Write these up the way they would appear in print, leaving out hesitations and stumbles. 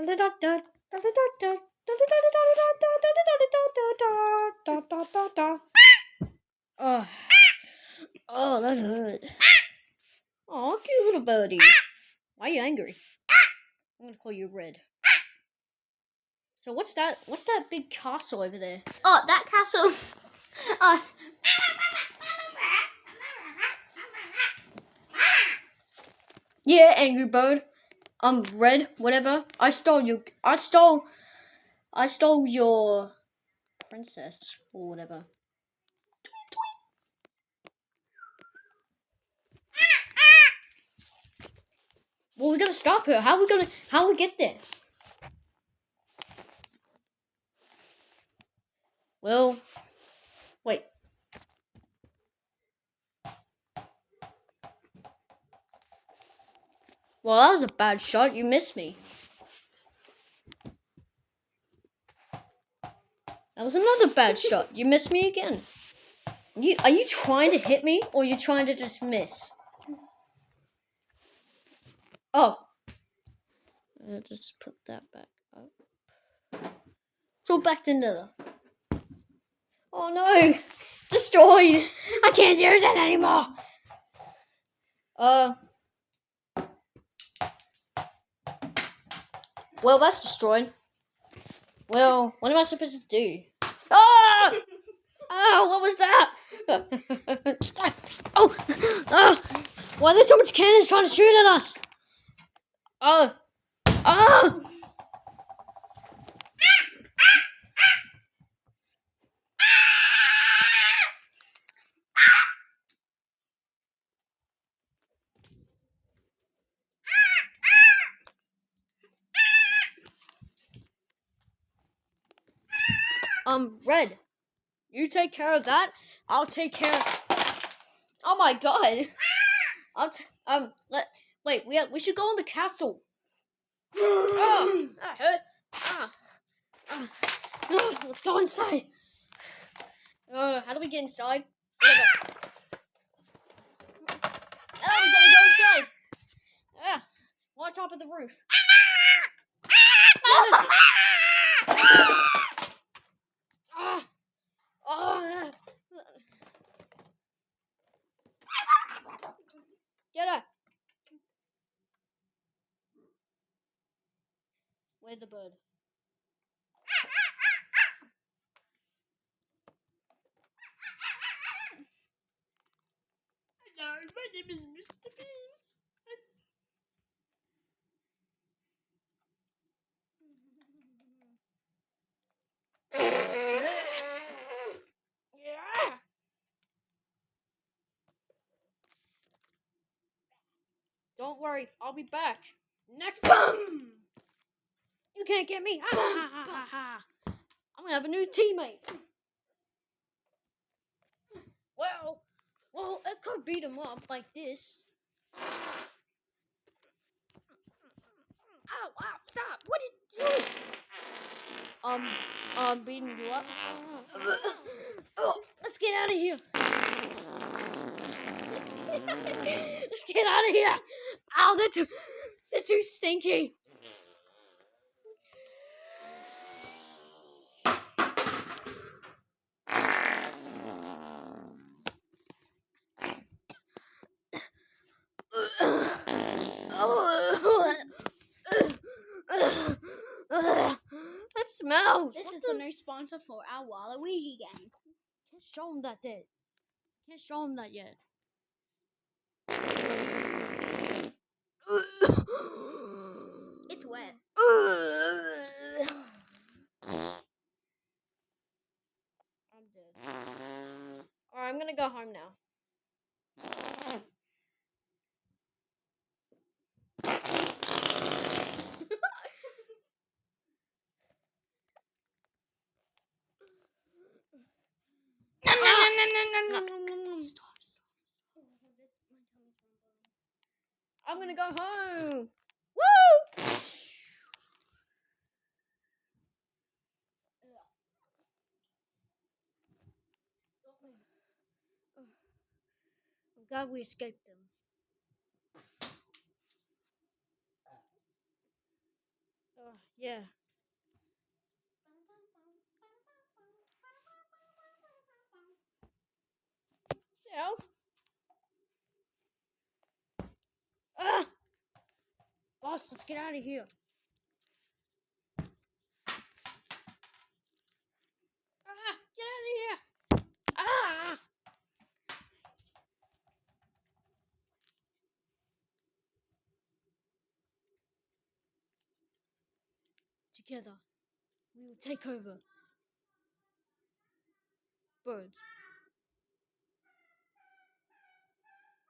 Oh, oh, that hurt. Oh, cute little birdie. Why are you angry? I'm gonna call you Red. So what's that? What's that big castle over there? Oh, that castle. Yeah, Angry Bird. Red, whatever. I stole your princess or whatever. Well, we gotta stop her. How we get there? Well, wait. Well, that was a bad shot. You missed me. That was another bad shot. You missed me again. Are you trying to hit me or are you trying to just miss? Oh. I'll just put that back up. It's all back together. Oh no! Destroyed! I can't use it anymore! Well, that's destroyed. Well, what am I supposed to do? Ah! Oh, what was that? Oh! Oh! Why are there so much cannons trying to shoot at us? Oh! Oh! Red, you take care of that. I'll take care of... Oh my god. We should go in the castle. Oh, that hurt. Let's go inside. How do we get inside? We gotta go inside. We're on top of the roof. Get her. Where's the bird? Hello, my name is Mr. Bean. Yeah. Don't worry, I'll be back. Next time. You can't get me. I'm gonna have a new teammate. Well, I could beat him up like this. Ow, stop. What did you do? Beating you up. Oh, let's get out of here. Let's get out of here. Ow, they're too stinky. That smells. This is a new sponsor for our Waluigi game. Can't show him that yet. Can't show him that yet. It's wet. I'm dead. Alright, I'm gonna go home now. Stop. I'm gonna go home. Woo! I'm glad we escaped them. Yeah. Ow. Ah! Boss, let's get out of here. Ah! Get out of here! Ah! Together, we will take over. Birds.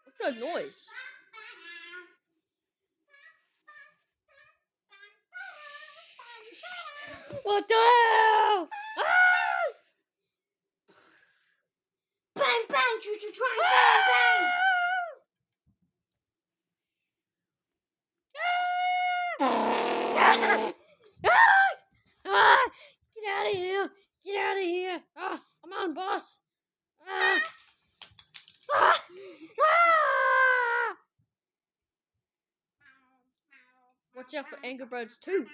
What's that noise? What the hell? Ah! Bang, bang, choo choo try, bang, bang. Ah! Get out of here! Get out of here! Ah! Come on, boss! Ah! Ah! Ah! Watch out for Angry Birds 2.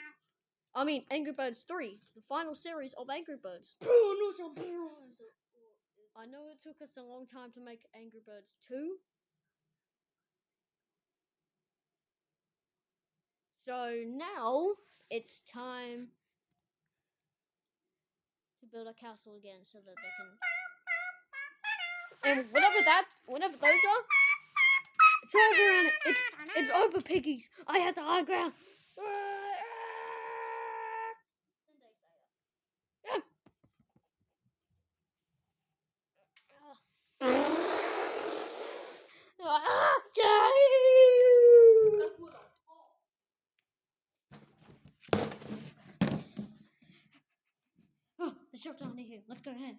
I mean, Angry Birds 3, the final series of Angry Birds. I know it took us a long time to make Angry Birds 2. So now it's time to build a castle again so that they can. And whatever those are, it's over, and it's over, piggies. I had the high ground. Get out of here! Oh, the shot's on here. Let's go ahead.